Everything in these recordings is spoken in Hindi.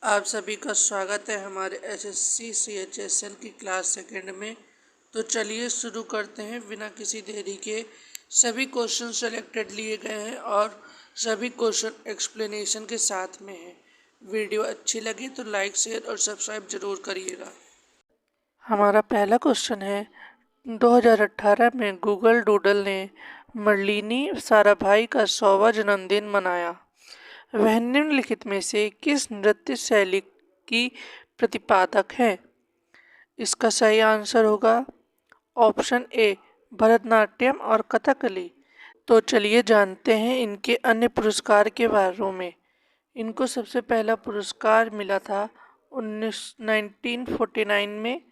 आप सभी का स्वागत है हमारे एसएससी सीएचएसएल की क्लास सेकंड में। तो चलिए शुरू करते हैं बिना किसी देरी के। सभी क्वेश्चन सेलेक्टेड लिए गए हैं और सभी क्वेश्चन एक्सप्लेनेशन के साथ में हैं। वीडियो अच्छी लगी तो लाइक शेयर और सब्सक्राइब जरूर करिएगा। हमारा पहला क्वेश्चन है, 2018 में गूगल डूडल ने मर्लिनी साराभाई का 100वां जन्मदिन मनाया। वह निम्नलिखित में से किस नृत्य शैली की प्रतिपादक है? इसका सही आंसर होगा ऑप्शन ए भरतनाट्यम और कथकली। तो चलिए जानते हैं इनके अन्य पुरस्कार के बारे में। इनको सबसे पहला पुरस्कार मिला था 1949 में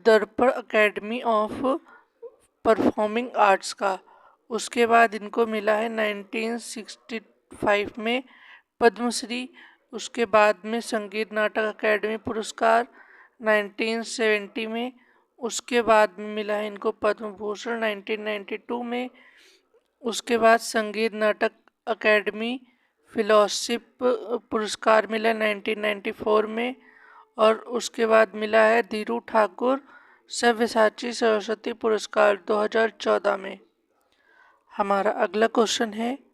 दर्पण अकेडमी ऑफ परफॉर्मिंग आर्ट्स का। उसके बाद इनको मिला है 1965 में पद्मश्री। उसके बाद में संगीत नाटक अकेडमी पुरस्कार 1970 में। उसके बाद में मिला है इनको पद्म भूषण 1992 में। उसके बाद संगीत नाटक अकेडमी फेलोशिप पुरस्कार मिला 1994 में। और उसके बाद मिला है धीरू ठाकुर सव्यसाची सरस्वती पुरस्कार 2014 में। हमारा अगला क्वेश्चन है,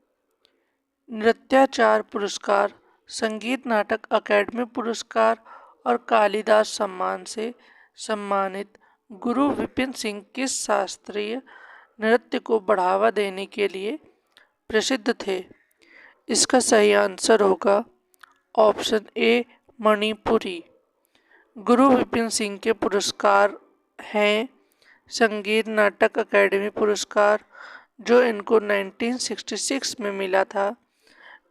नृत्याचार पुरस्कार, संगीत नाटक अकेडमी पुरस्कार और कालिदास सम्मान से सम्मानित गुरु विपिन सिंह किस शास्त्रीय नृत्य को बढ़ावा देने के लिए प्रसिद्ध थे? इसका सही आंसर होगा ऑप्शन ए मणिपुरी। गुरु विपिन सिंह के पुरस्कार हैं संगीत नाटक अकेडमी पुरस्कार जो इनको 1966 में मिला था,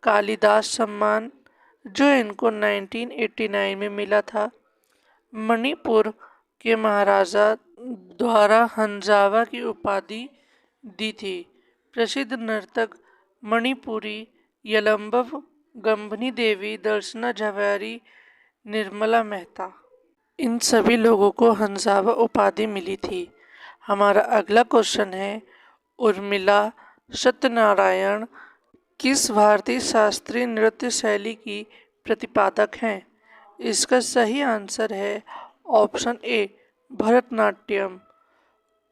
कालिदास सम्मान जो इनको 1989 में मिला था, मणिपुर के महाराजा द्वारा हंजावा की उपाधि दी थी, प्रसिद्ध नर्तक मणिपुरी यलंबव गंभनी देवी, दर्शना झवेरी, निर्मला मेहता, इन सभी लोगों को हंजावा उपाधि मिली थी। हमारा अगला क्वेश्चन है, उर्मिला सत्यनारायण किस भारतीय शास्त्रीय नृत्य शैली की प्रतिपादक हैं? इसका सही आंसर है ऑप्शन ए भरतनाट्यम।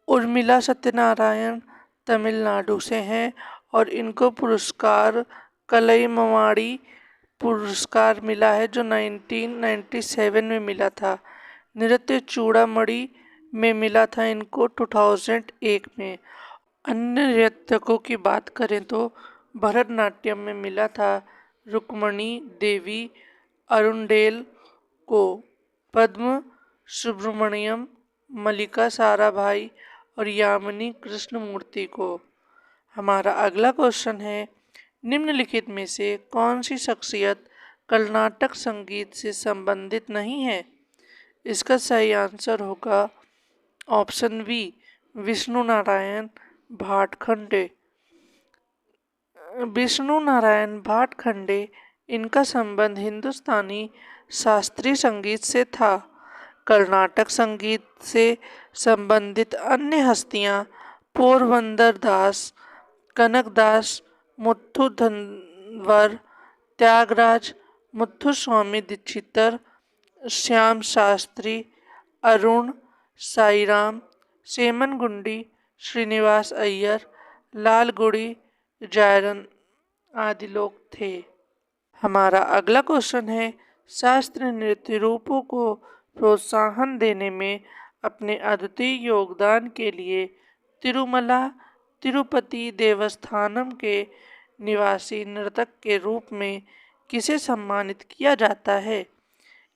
उर्मिला सत्यनारायण तमिलनाडु से हैं और इनको पुरस्कार कलईमवाड़ी पुरस्कार मिला है जो 1997 में मिला था। नृत्य चूड़ामणि में मिला था इनको 2001 में। अन्य नर्तकों की बात करें तो भरतनाट्यम में मिला था रुक्मणी देवी अरुणडेल को, पद्म सुब्रमण्यम, मल्लिका साराभाई और यामिनी कृष्णमूर्ति को। हमारा अगला क्वेश्चन है, निम्नलिखित में से कौन सी शख्सियत कर्नाटक संगीत से संबंधित नहीं है? इसका सही आंसर होगा ऑप्शन बी विष्णु नारायण भाटखंडे। विष्णु नारायण भाटखंडे, इनका संबंध हिंदुस्तानी शास्त्रीय संगीत से था। कर्नाटक संगीत से संबंधित अन्य हस्तियां पोरबंदर दास, कनकदास, मुथुधनवर, त्यागराज, मुथुस्वामी दीक्षितर, श्याम शास्त्री, अरुण साईराम, सेमनगुंडी, श्रीनिवास अय्यर, लालगुड़ी, जायरन आदि लोग थे। हमारा अगला क्वेश्चन है, शास्त्रीय नृत्य रूपों को प्रोत्साहन देने में अपने अद्वितीय योगदान के लिए तिरुमला तिरुपति देवस्थानम के निवासी नर्तक के रूप में किसे सम्मानित किया जाता है?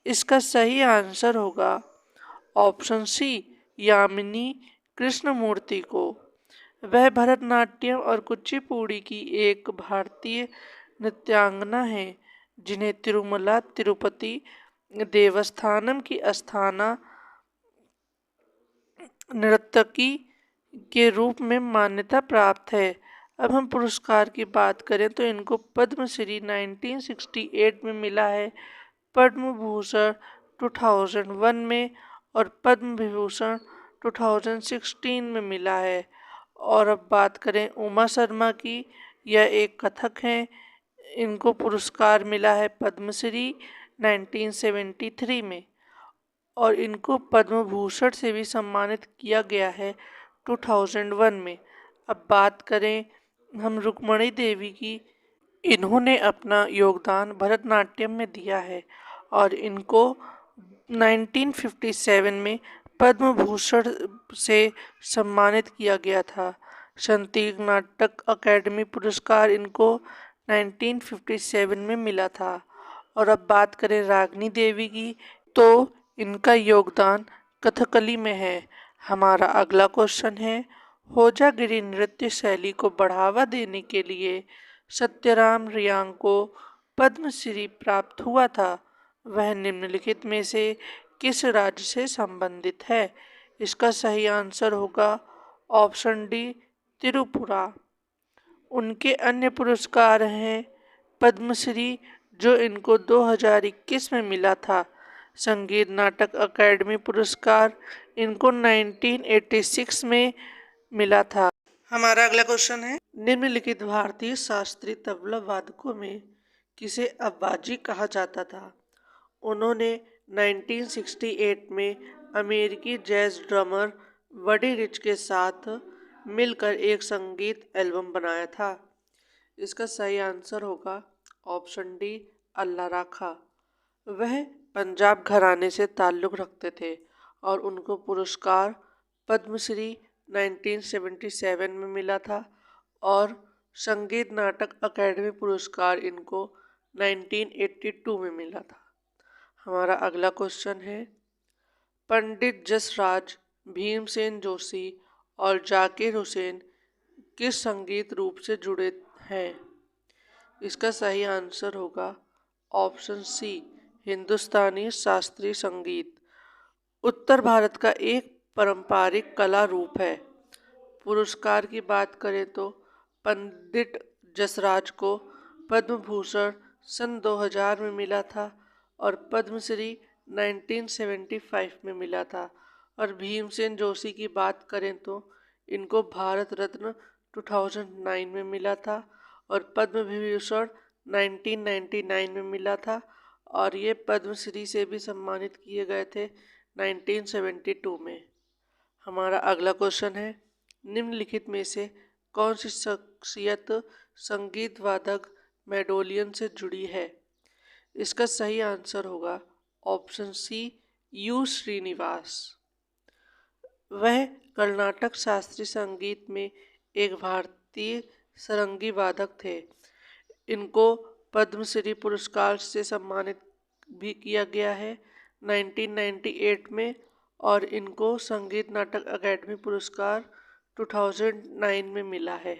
इसका सही आंसर होगा ऑप्शन सी यामिनी कृष्णमूर्ति को। वह भरतनाट्यम और कुचिपुड़ी की एक भारतीय नृत्यांगना है जिन्हें तिरुमला तिरुपति देवस्थानम की अस्थाना नर्तकी के रूप में मान्यता प्राप्त है। अब हम पुरस्कार की बात करें तो इनको पद्मश्री 1968 में मिला है, पद्म भूषण 2001 में और पद्म विभूषण 2016 में मिला है। और अब बात करें उमा शर्मा की, यह एक कथक हैं, इनको पुरस्कार मिला है पद्मश्री 1973 में, और इनको पद्म भूषण से भी सम्मानित किया गया है 2001 में। अब बात करें हम रुक्मणी देवी की, इन्होंने अपना योगदान भरतनाट्यम में दिया है और इनको 1957 में पद्म भूषण से सम्मानित किया गया था। संगीत नाटक अकादमी पुरस्कार इनको 1957 में मिला था। और अब बात करें रागिनी देवी की, तो इनका योगदान कथकली में है। हमारा अगला क्वेश्चन है, होजागिरी नृत्य शैली को बढ़ावा देने के लिए सत्यराम रियांग को पद्मश्री प्राप्त हुआ था। वह निम्नलिखित में से किस राज्य से संबंधित है? इसका सही आंसर होगा ऑप्शन डी, त्रिपुरा। उनके अन्य पुरस्कार हैं पद्मश्री, जो इनको 2021 में मिला था। संगीत नाटक अकादमी पुरस्कार इनको 1986 में मिला था। हमारा अगला क्वेश्चन है, निम्नलिखित भारतीय शास्त्रीय तबला वादकों में किसे अब्बाजी कहा जाता था? उन्होंने 1968 में अमेरिकी जैज ड्रमर बडी रिच के साथ मिलकर एक संगीत एल्बम बनाया था। इसका सही आंसर होगा ऑप्शन डी, अल्लाह राखा। वह पंजाब घराने से ताल्लुक़ रखते थे और उनको पुरस्कार पद्मश्री 1977 में मिला था और संगीत नाटक अकादमी पुरस्कार इनको 1982 में मिला था। हमारा अगला क्वेश्चन है, पंडित जसराज, भीमसेन जोशी और जाकिर हुसैन किस संगीत रूप से जुड़े हैं? इसका सही आंसर होगा ऑप्शन सी, हिंदुस्तानी शास्त्रीय संगीत। उत्तर भारत का एक पारंपरिक कला रूप है। पुरस्कार की बात करें तो पंडित जसराज को पद्म भूषण सन 2000 में मिला था और पद्मश्री 1975 में मिला था। और भीमसेन जोशी की बात करें तो इनको भारत रत्न 2009 में मिला था और पद्म विभूषण 1999 में मिला था और ये पद्मश्री से भी सम्मानित किए गए थे 1972 में। हमारा अगला क्वेश्चन है, निम्नलिखित में से कौन सी शख्सियत संगीत वादक मेडोलियन से जुड़ी है? इसका सही आंसर होगा ऑप्शन सी, यू श्रीनिवास। वह कर्नाटक शास्त्रीय संगीत में एक भारतीय सारंगी वादक थे। इनको पद्मश्री पुरस्कार से सम्मानित भी किया गया है 1998 में और इनको संगीत नाटक अकादमी पुरस्कार 2009 में मिला है।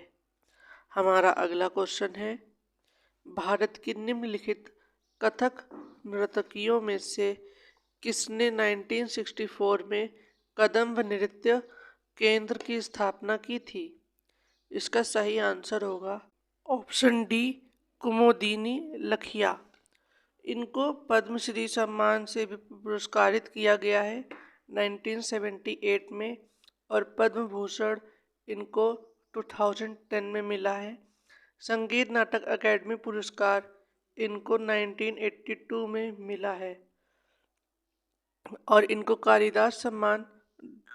हमारा अगला क्वेश्चन है, भारत की निम्नलिखित कथक नर्तकियों में से किसने 1964 में कदम्ब नृत्य केंद्र की स्थापना की थी? इसका सही आंसर होगा ऑप्शन डी, कुमुदिनी लखिया। इनको पद्मश्री सम्मान से भी पुरस्कारित किया गया है 1978 में और पद्म भूषण इनको 2010 में मिला है। संगीत नाटक अकादमी पुरस्कार इनको 1982 में मिला है और इनको कालिदास सम्मान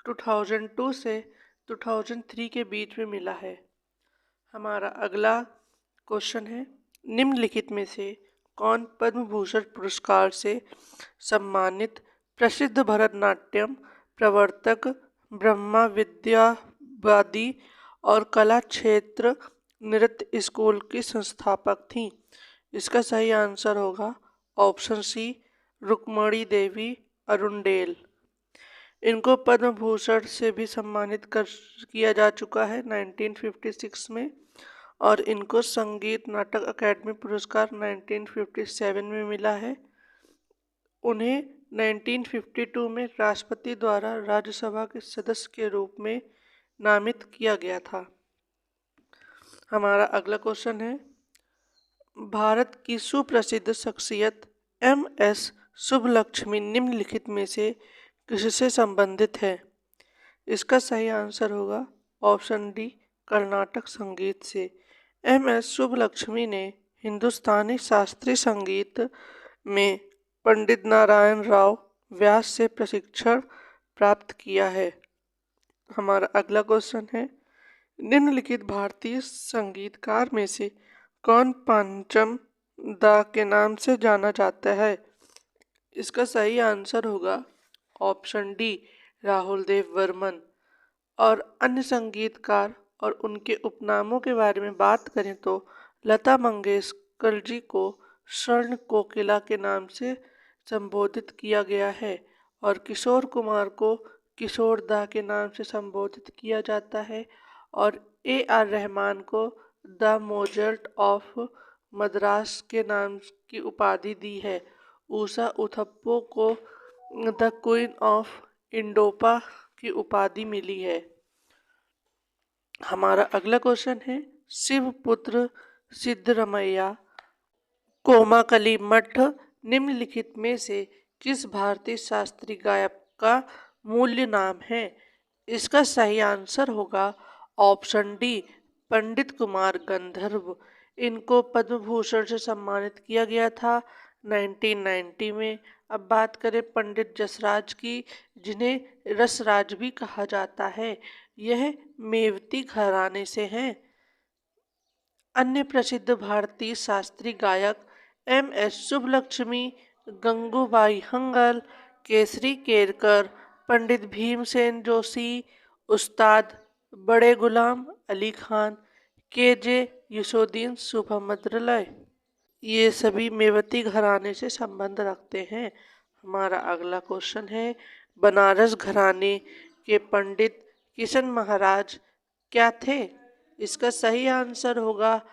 2002 से 2003 के बीच में मिला है। हमारा अगला क्वेश्चन है, निम्नलिखित में से कौन पद्म भूषण पुरस्कार से सम्मानित प्रसिद्ध भरतनाट्यम प्रवर्तक, ब्रह्मा विद्यावादी और कला क्षेत्र नृत्य स्कूल की संस्थापक थीं? इसका सही आंसर होगा ऑप्शन सी, रुक्मणी देवी अरुणडेल। इनको पद्म भूषण से भी सम्मानित किया जा चुका है 1956 में और इनको संगीत नाटक अकादमी पुरस्कार 1957 में मिला है। उन्हें 1952 में राष्ट्रपति द्वारा राज्यसभा के सदस्य के रूप में नामित किया गया था। हमारा अगला क्वेश्चन है, भारत की सुप्रसिद्ध शख्सियत एम.एस. सुब्बलक्ष्मी निम्नलिखित में से किससे संबंधित है? इसका सही आंसर होगा ऑप्शन डी, कर्नाटक संगीत से। एम.एस. सुब्बलक्ष्मी ने हिंदुस्तानी शास्त्रीय संगीत में पंडित नारायण राव व्यास से प्रशिक्षण प्राप्त किया है। हमारा अगला क्वेश्चन है, निम्नलिखित भारतीय संगीतकार में से कौन पंचम दा के नाम से जाना जाता है? इसका सही आंसर होगा ऑप्शन डी, राहुल देव बर्मन। और अन्य संगीतकार और उनके उपनामों के बारे में बात करें तो लता मंगेशकर जी को स्वर्ण कोकिला के नाम से संबोधित किया गया है और किशोर कुमार को किशोर दा के नाम से संबोधित किया जाता है और ए आर रहमान को द मोजर्ट ऑफ मद्रास के नाम की उपाधि दी है। ऊषा उथप्पो को द क्वीन ऑफ इंडोपा की उपाधि मिली है। हमारा अगला क्वेश्चन है, शिवपुत्र सिद्धरमैया कोमाकली मठ निम्नलिखित में से किस भारतीय शास्त्रीय गायक का मूल्य नाम है? इसका सही आंसर होगा ऑप्शन डी, पंडित कुमार गंधर्व। इनको पद्म भूषण से सम्मानित किया गया था 1990 में। अब बात करें पंडित जसराज की, जिन्हें रसराज भी कहा जाता है। यह मेवती घराने से हैं। अन्य प्रसिद्ध भारतीय शास्त्रीय गायक एम एस सुब्बलक्ष्मी, गंगूबाई हंगल, केसरी केरकर, पंडित भीमसेन जोशी, उस्ताद बड़े गुलाम अली खान, के जे यसुद्दीन सुभद्रलय, ये सभी मेवती घराने से संबंध रखते हैं। हमारा अगला क्वेश्चन है, बनारस घराने के पंडित किशन महाराज क्या थे? इसका सही आंसर होगा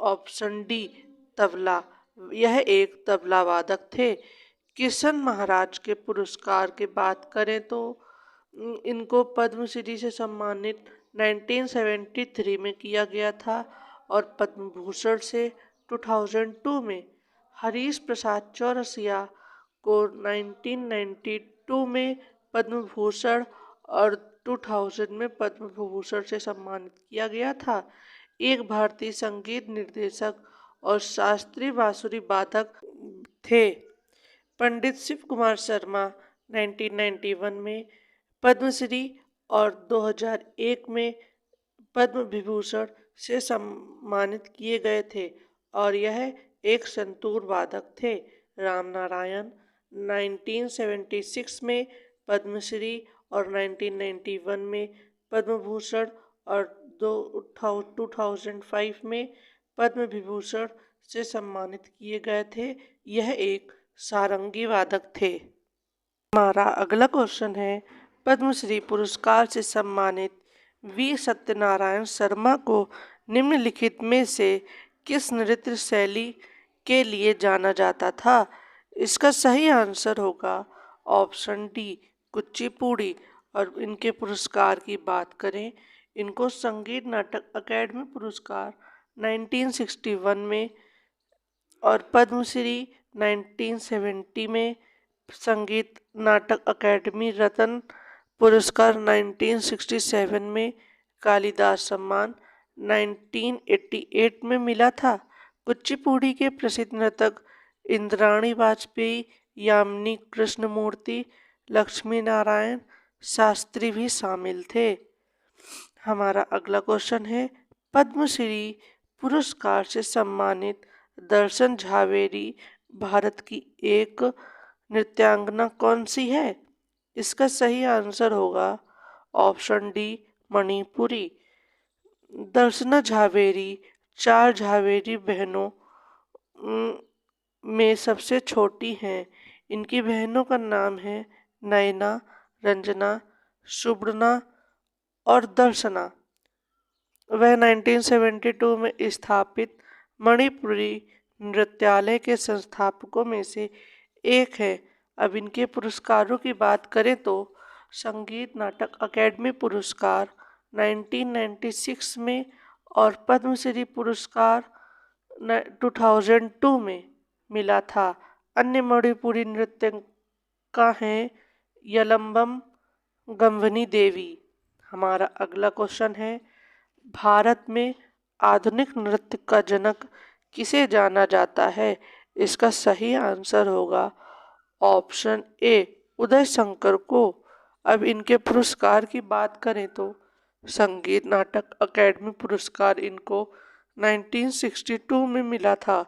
ऑप्शन डी, तबला। यह एक तबला वादक थे। किशन महाराज के पुरस्कार की बात करें तो इनको पद्मश्री से सम्मानित 1973 में किया गया था और पद्म भूषण से 2002 में। हरीश प्रसाद चौरसिया को 1992 में पद्म भूषण और 2000 में पद्म भूषण से सम्मानित किया गया था। एक भारतीय संगीत निर्देशक और शास्त्रीय बांसुरी वादक थे। पंडित शिव कुमार शर्मा 1991 में पद्मश्री और 2001 में पद्म विभूषण से सम्मानित किए गए थे और यह एक संतूर वादक थे। राम नारायण 1976 में पद्मश्री और 1991 में पद्म भूषण और 2005 में पद्म विभूषण से सम्मानित किए गए थे। यह एक सारंगी वादक थे। हमारा अगला क्वेश्चन है, पद्मश्री पुरस्कार से सम्मानित वी सत्यनारायण शर्मा को निम्नलिखित में से किस नृत्य शैली के लिए जाना जाता था? इसका सही आंसर होगा ऑप्शन डी, कुचिपुड़ी। और इनके पुरस्कार की बात करें, इनको संगीत नाटक अकेडमी पुरस्कार 1961 में और पद्मश्री 1970 में, संगीत नाटक अकेडमी रत्न पुरस्कार 1967 में, कालिदास सम्मान 1988 में मिला था। कुचिपुड़ी के प्रसिद्ध नर्तक इंद्राणी वाजपेयी, यामिनी कृष्णमूर्ति, लक्ष्मी नारायण शास्त्री भी शामिल थे। हमारा अगला क्वेश्चन है, पद्मश्री पुरस्कार से सम्मानित दर्शन झावेरी भारत की एक नृत्यांगना कौन सी है? इसका सही आंसर होगा ऑप्शन डी, मणिपुरी। दर्शना झावेरी 4 झावेरी बहनों में सबसे छोटी हैं। इनकी बहनों का नाम है नयना, रंजना, सुवर्णा और दर्शना। वह 1972 में स्थापित मणिपुरी नृत्यालय के संस्थापकों में से एक है। अब इनके पुरस्कारों की बात करें तो संगीत नाटक अकेडमी पुरस्कार 1996 में और पद्मश्री पुरस्कार 2002 में मिला था। अन्य मणिपुरी नृत्यिका हैं यलम्बम गंभनी देवी। हमारा अगला क्वेश्चन है, भारत में आधुनिक नृत्य का जनक किसे जाना जाता है? इसका सही आंसर होगा ऑप्शन ए उदय शंकर को। अब इनके पुरस्कार की बात करें तो संगीत नाटक अकेडमी पुरस्कार इनको 1962 में मिला था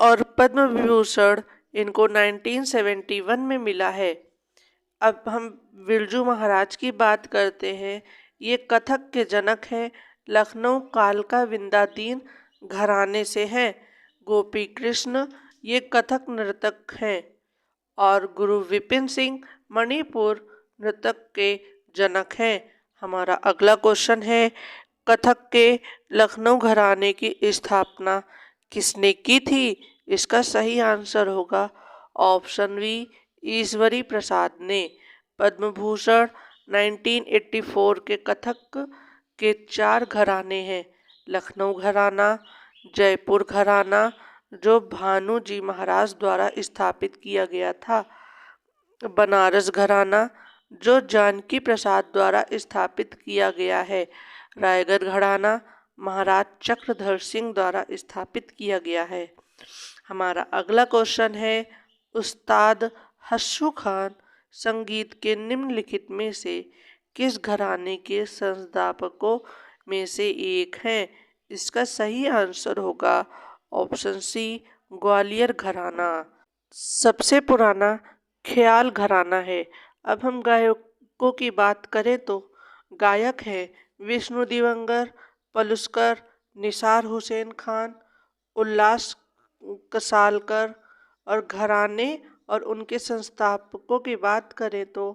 और पद्म विभूषण इनको 1971 में मिला है। अब हम बिरजू महाराज की बात करते हैं। ये कथक के जनक हैं, लखनऊ कालका विंध्याधीन घराने से हैं। गोपी कृष्ण ये कथक नर्तक हैं और गुरु विपिन सिंह मणिपुर नृतक के जनक हैं। हमारा अगला क्वेश्चन है, कथक के लखनऊ घराने की स्थापना किसने की थी? इसका सही आंसर होगा ऑप्शन बी ईश्वरी प्रसाद ने। पद्म भूषण 1984 के कथक के 4 घराने हैं। लखनऊ घराना, जयपुर घराना जो भानु जी महाराज द्वारा स्थापित किया गया था, बनारस घराना जो जानकी प्रसाद द्वारा स्थापित किया गया है, रायगढ़ घराना महाराज चक्रधर सिंह द्वारा स्थापित किया गया है। हमारा अगला क्वेश्चन है, उस्ताद हस्सू खान संगीत के निम्नलिखित में से किस घराने के संस्थापकों में से एक हैं? इसका सही आंसर होगा ऑप्शन सी ग्वालियर घराना। सबसे पुराना ख्याल घराना है। अब हम गायकों की बात करें तो गायक हैं विष्णु दिवंगर, पलुस्कर, निसार हुसैन खान, उल्लास कसालकर। और घराने और उनके संस्थापकों की बात करें तो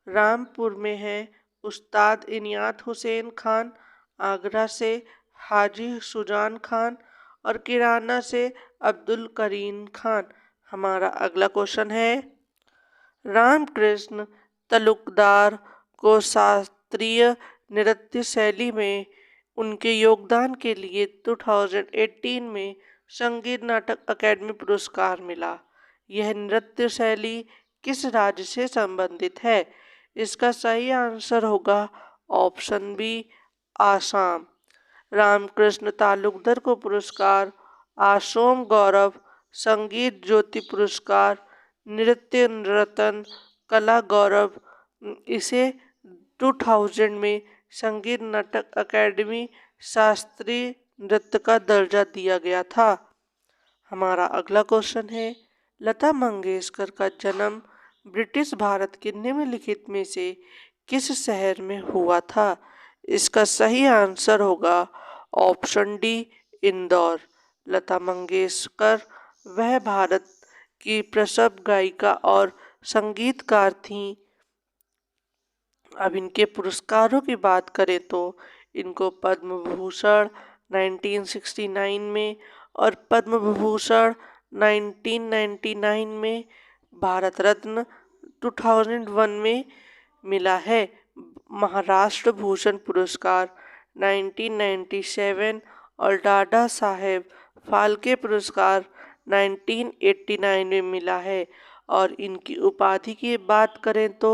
रामपुर में है उस्ताद इनायत हुसैन खान, आगरा से हाजी सुजान खान और किराना से अब्दुल करीम खान। हमारा अगला क्वेश्चन है, रामकृष्ण तलुकदार को शास्त्रीय नृत्य शैली में उनके योगदान के लिए 2018 में संगीत नाटक अकेडमी पुरस्कार मिला। यह नृत्य शैली किस राज्य से संबंधित है? इसका सही आंसर होगा ऑप्शन बी आसाम। रामकृष्ण तालुकदार को पुरस्कार आसोम गौरव संगीत ज्योति पुरस्कार, नृत्य रत्न कला गौरव, इसे 2000 में संगीत नाटक अकेडमी शास्त्रीय नृत्य का दर्जा दिया गया था। हमारा अगला क्वेश्चन है, लता मंगेशकर का जन्म ब्रिटिश भारत के निम्नलिखित में से किस शहर में हुआ था? इसका सही आंसर होगा ऑप्शन डी इंदौर। लता मंगेशकर वह भारत की प्रसिद्ध गायिका और संगीतकार थीं। अब इनके पुरस्कारों की बात करें तो इनको पद्म भूषण 1969 में और पद्म विभूषण 1999 में, भारत रत्न 2001 में मिला है। महाराष्ट्र भूषण पुरस्कार 1997 और दादा साहेब फाल्के पुरस्कार 1989 में मिला है। और इनकी उपाधि की बात करें तो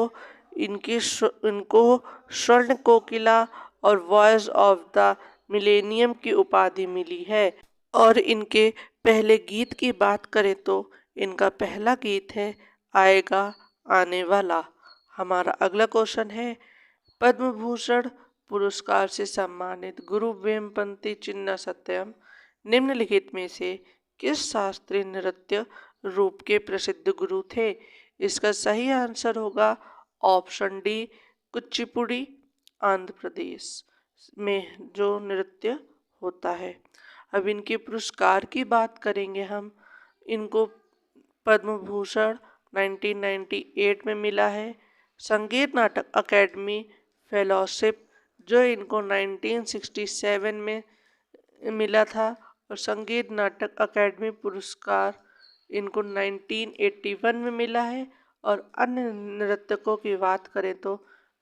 इनको स्वर्ण कोकिला और वॉइस ऑफ द मिलेनियम की उपाधि मिली है। और इनके पहले गीत की बात करें तो इनका पहला गीत है आएगा आने वाला। हमारा अगला क्वेश्चन है, पद्म भूषण पुरस्कार से सम्मानित गुरु वेमपंती चिन्ना सत्यम निम्नलिखित में से किस शास्त्रीय नृत्य रूप के प्रसिद्ध गुरु थे? इसका सही आंसर होगा ऑप्शन डी कुचिपुड़ी, आंध्र प्रदेश में जो नृत्य होता है। अब इनके पुरस्कार की बात करेंगे हम। इनको पद्म भूषण 1998 में मिला है, संगीत नाटक अकेडमी फेलोशिप जो इनको 1967 में मिला था और संगीत नाटक अकेडमी पुरस्कार इनको 1981 में मिला है। और अन्य नृत्यकों की बात करें तो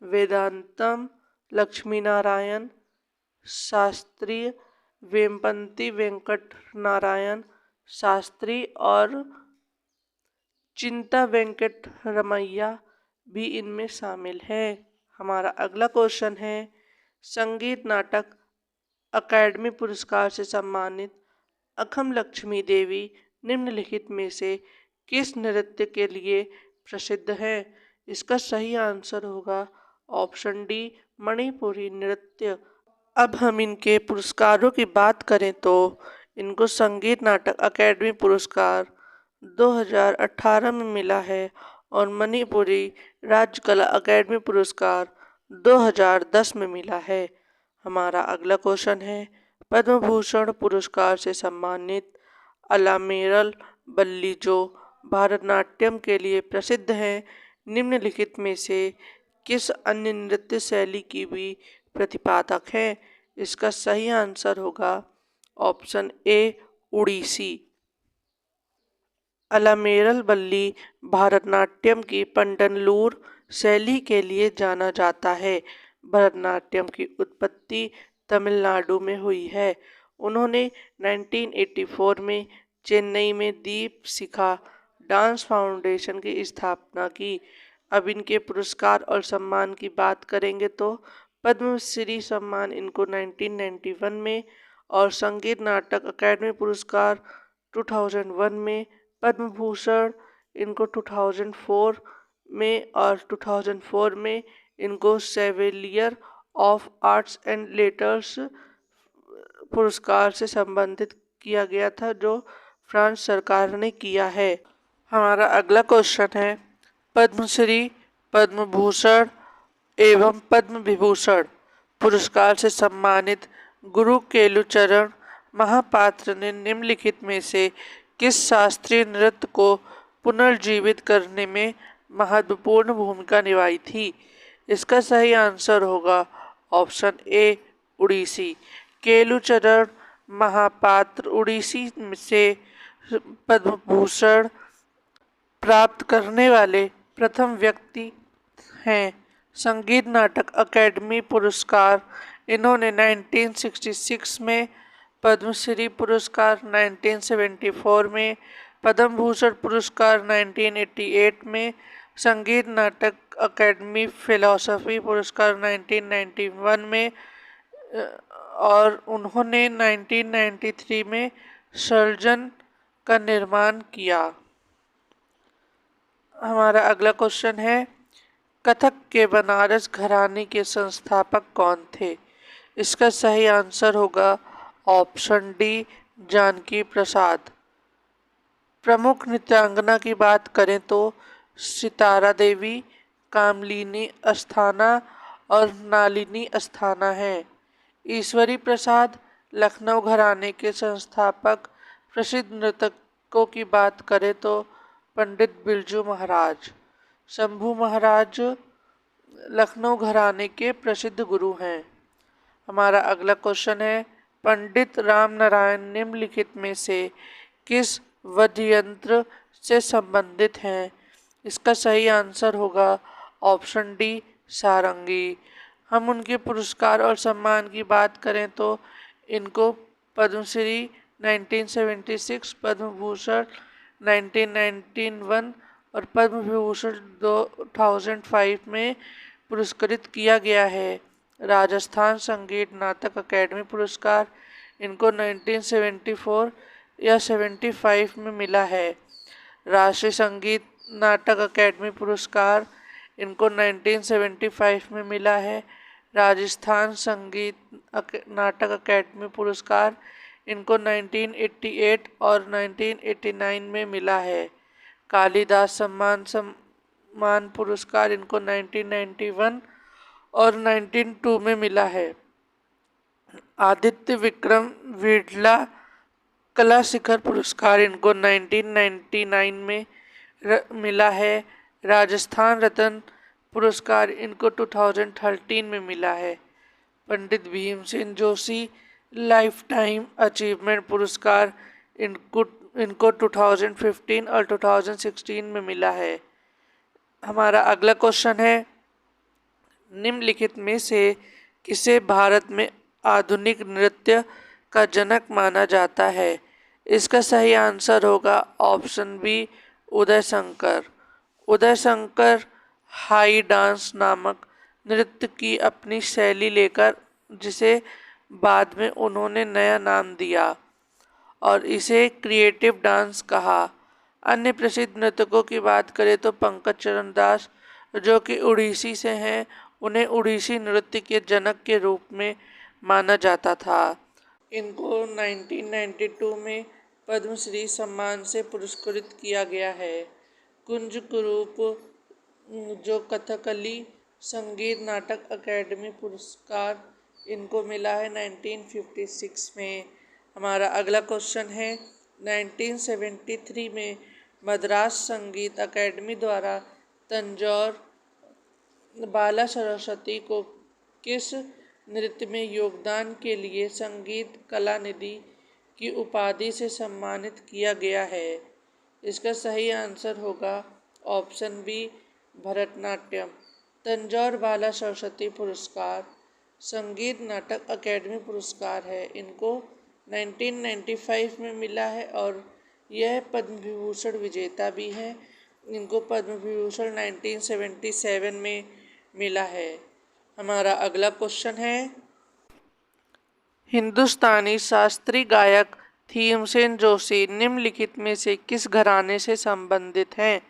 वेदांतम लक्ष्मी नारायण शास्त्रीय, वेमपंती वेंकट नारायण शास्त्री और चिंता वेंकट रमैया भी इनमें शामिल है। हमारा अगला क्वेश्चन है, संगीत नाटक अकेडमी पुरस्कार से सम्मानित अखम लक्ष्मी देवी निम्नलिखित में से किस नृत्य के लिए प्रसिद्ध है? इसका सही आंसर होगा ऑप्शन डी, मणिपुरी नृत्य। अब हम इनके पुरस्कारों की बात करें तो इनको संगीत नाटक अकेडमी पुरस्कार 2018 में मिला है और मणिपुरी राज्य कला अकेडमी पुरस्कार 2010 में मिला है। हमारा अगला क्वेश्चन है, पद्म भूषण पुरस्कार से सम्मानित अलामेरल बल्ली जो भारतनाट्यम के लिए प्रसिद्ध हैं, निम्नलिखित में से किस अन्य नृत्य शैली की भी प्रतिपादक हैं? इसका सही आंसर होगा ऑप्शन ए, उड़ीसी। अलामेरल बल्ली भारतनाट्यम की पंडनलूर शैली के लिए जाना जाता है। भरतनाट्यम की उत्पत्ति तमिलनाडु में हुई है। उन्होंने 1984 में चेन्नई में दीप शिखा डांस फाउंडेशन की स्थापना की। अब इनके पुरस्कार और सम्मान की बात करेंगे तो पद्मश्री सम्मान इनको 1991 में और संगीत नाटक अकादमी पुरस्कार 2001 में, पद्म भूषण इनको 2004 में और 2004 में इनको सेवेलियर ऑफ आर्ट्स एंड लेटर्स पुरस्कार से संबंधित किया गया था जो फ्रांस सरकार ने किया है। हमारा अगला क्वेश्चन है, पद्मश्री, पद्म भूषण एवं पद्म विभूषण पुरस्कार से सम्मानित गुरु केलुचरण महापात्र ने निम्नलिखित में से किस शास्त्रीय नृत्य को पुनर्जीवित करने में महत्वपूर्ण भूमिका निभाई थी? इसका सही आंसर होगा ऑप्शन ए, उड़ीसी। केलुचरण महापात्र उड़ीसी से पद्म भूषण प्राप्त करने वाले प्रथम व्यक्ति हैं। संगीत नाटक अकेडमी पुरस्कार इन्होंने 1966 में, पद्मश्री पुरस्कार 1974 में, पद्म भूषण पुरस्कार 1988 में, संगीत नाटक अकेडमी फिलोसफी पुरस्कार 1991 में और उन्होंने 1993 में सर्जन का निर्माण किया। हमारा अगला क्वेश्चन है, कथक के बनारस घराने के संस्थापक कौन थे? इसका सही आंसर होगा ऑप्शन डी, जानकी प्रसाद। प्रमुख नृत्यांगना की बात करें तो सितारा देवी, कामलिनी अस्थाना और नालिनी अस्थाना हैं। ईश्वरी प्रसाद लखनऊ घराने के संस्थापक। प्रसिद्ध नर्तकों की बात करें तो पंडित बिरजू महाराज। शंभू महाराज लखनऊ घराने के प्रसिद्ध गुरु हैं। हमारा अगला क्वेश्चन है, पंडित राम नारायण निम्नलिखित में से किस वाद्य यंत्र से संबंधित हैं? इसका सही आंसर होगा ऑप्शन डी, सारंगी। हम उनके पुरस्कार और सम्मान की बात करें तो इनको पद्मश्री 1976, पद्म भूषण 1991 और पद्म विभूषण 2005 में पुरस्कृत किया गया है। राजस्थान संगीत नाटक अकेडमी पुरस्कार इनको 1974 या 75 में मिला है। राष्ट्रीय संगीत नाटक अकेडमी पुरस्कार इनको 1975 में मिला है। राजस्थान संगीत नाटक अकेडमी पुरस्कार इनको 1988 और 1989 में मिला है। कालिदास सम्मान पुरस्कार इनको 1991 और 1992 में मिला है। आदित्य विक्रम बिड़ला कला शिखर पुरस्कार इनको 1999 में मिला है। राजस्थान रत्न पुरस्कार इनको 2013 में मिला है। Pandit Bhimsen Joshi lifetime achievement पुरस्कार इनको 2015 और 2016 में मिला है। हमारा अगला क्वेश्चन है, निम्नलिखित में से किसे भारत में आधुनिक नृत्य का जनक माना जाता है? इसका सही आंसर होगा option B, Uday Shankar. Uday Shankar high dance नामक नृत्य की अपनी शैली लेकर जिसे बाद में उन्होंने नया नाम दिया और इसे क्रिएटिव डांस कहा। अन्य प्रसिद्ध नृत्यकों की बात करें तो पंकज चरण दास, जो कि उड़ीसी से हैं, उन्हें उड़ीसी नृत्य के जनक के रूप में माना जाता था। इनको 1992 में पद्मश्री सम्मान से पुरस्कृत किया गया है। कुंज कुरूप, जो कथकली संगीत नाटक अकेडमी पुरस्कार इनको मिला है 1956 में। हमारा अगला क्वेश्चन है, 1973 में मद्रास संगीत अकेडमी द्वारा तंजौर बाला सरस्वती को किस नृत्य में योगदान के लिए संगीत कलानिधि की उपाधि से सम्मानित किया गया है? इसका सही आंसर होगा ऑप्शन बी, भरतनाट्यम। तंजौर बाला सरस्वती पुरस्कार संगीत नाटक अकेडमी पुरस्कार है, इनको 1995 में मिला है और यह पद्म विभूषण विजेता भी हैं। इनको पद्म विभूषण 1977 में मिला है। हमारा अगला क्वेश्चन है, हिंदुस्तानी शास्त्रीय गायक थीमसेन जोशी निम्नलिखित में से किस घराने से संबंधित हैं?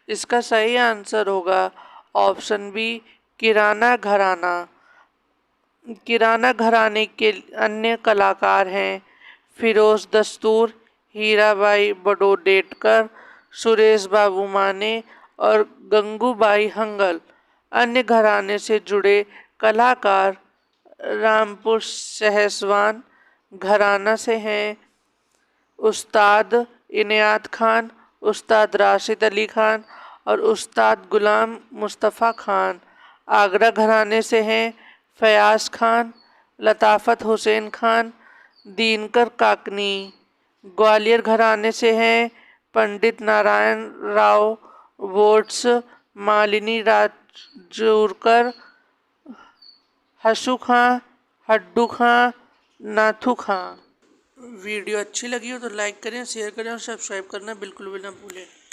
इसका सही आंसर होगा ऑप्शन बी, किराना घराना। किराना घराने के अन्य कलाकार हैं फिरोज दस्तूर, हीराबाई बड़ोडेटकर, सुरेश बाबू माने और गंगूबाई हंगल। अन्य घराने से जुड़े कलाकार रामपुर सहसवान घराना से हैं उस्ताद इनायत खान, उस्ताद राशिद अली खान और उस्ताद गुलाम मुस्तफ़ा खान। आगरा घराने से हैं फयाज खान, लताफ़त हुसैन खान, दीनकर काकनी। ग्वालियर घराने से हैं पंडित नारायण राव वोट्स, मालिनी राजूरकर, हसू खां, हड्डू खां, नाथू खां। वीडियो अच्छी लगी हो तो लाइक करें, शेयर करें और सब्सक्राइब करना बिल्कुल भी ना भूलें।